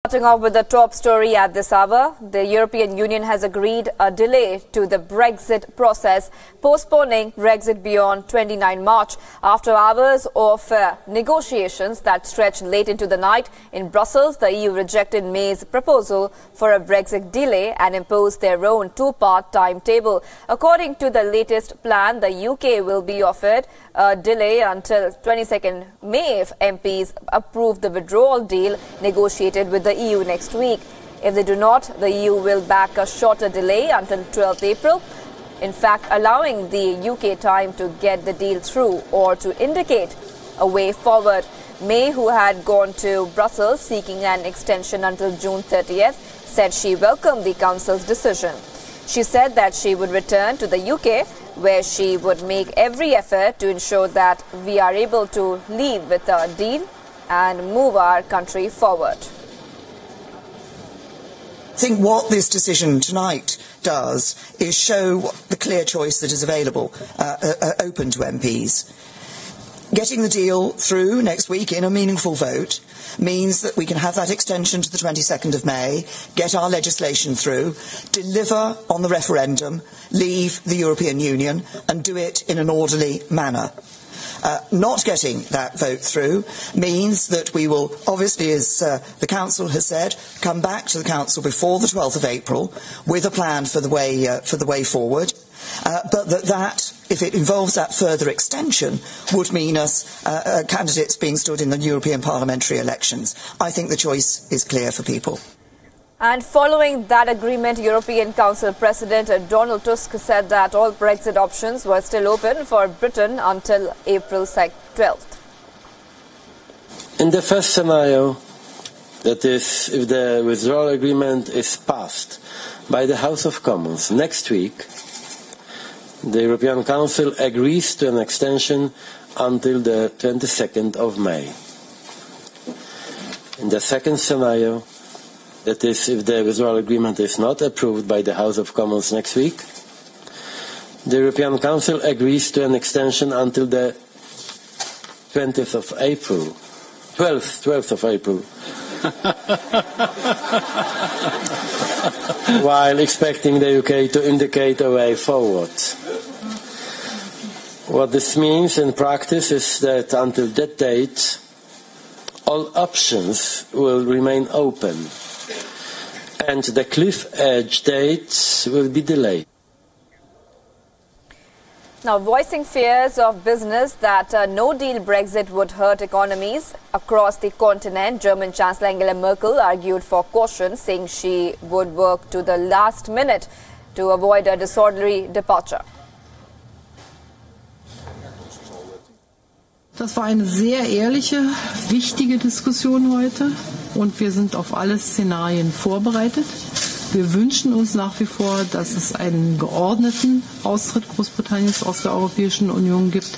Starting off with the top story at this hour, the European Union has agreed a delay to the Brexit process, postponing Brexit beyond 29 March. After hours of negotiations that stretched late into the night in Brussels, the EU rejected May's proposal for a Brexit delay and imposed their own two-part timetable. According to the latest plan, the UK will be offered a delay until 22nd May if MPs approve the withdrawal deal negotiated with the EU next week. If they do not, the EU will back a shorter delay until 12th April, in fact allowing the UK time to get the deal through or to indicate a way forward. May, who had gone to Brussels seeking an extension until June 30th, said she welcomed the Council's decision. She said that she would return to the UK, where she would make every effort to ensure that we are able to leave with a deal and move our country forward. I think what this decision tonight does is show the clear choice that is available, open to MPs. Getting the deal through next week in a meaningful vote means that we can have that extension to the 22nd of May, get our legislation through, deliver on the referendum, leave the European Union and do it in an orderly manner. Not getting that vote through means that we will, obviously, as the Council has said, come back to the Council before the 12th of April with a plan for the way forward. But that, if it involves that further extension, would mean us candidates being stood in the European parliamentary elections. I think the choice is clear for people. And following that agreement, European Council President Donald Tusk said that all Brexit options were still open for Britain until April 12th. In the first scenario, that is, if the withdrawal agreement is passed by the House of Commons next week, the European Council agrees to an extension until the 22nd of May. In the second scenario, that is, if the withdrawal agreement is not approved by the House of Commons next week, the European Council agrees to an extension until the 20th of April, 12th of April, while expecting the UK to indicate a way forward. What this means in practice is that until that date, all options will remain open, and the cliff edge dates will be delayed. Now, voicing fears of business that a no-deal Brexit would hurt economies across the continent, German Chancellor Angela Merkel argued for caution, saying she would work to the last minute to avoid a disorderly departure. Das war eine sehr ehrliche, wichtige Diskussion heute und wir sind auf alle Szenarien vorbereitet. Wir wünschen uns nach wie vor, dass es einen geordneten Austritt Großbritanniens aus der Europäischen Union gibt.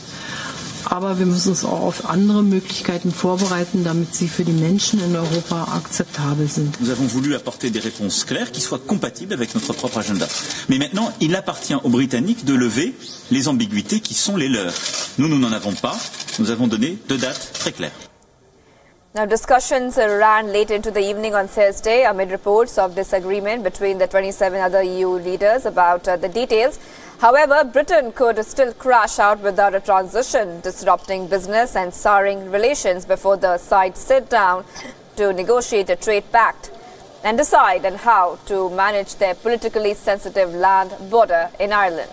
Aber wir müssen uns auch auf andere Möglichkeiten vorbereiten, damit sie für die Menschen in Europa akzeptabel sind. Nous avons voulu apporter des réponses claires qui soient compatibles avec notre propre agenda. Mais maintenant, il appartient aux Britanniques de lever les ambiguïtés qui sont les leurs. Nous n'en avons pas. Nous avons donné deux dates très claires. Now, discussions ran late into the evening on Thursday amid reports of disagreement between the 27 other EU leaders about the details. However, Britain could still crash out without a transition, disrupting business and souring relations before the sides sit down to negotiate a trade pact and decide on how to manage their politically sensitive land border in Ireland.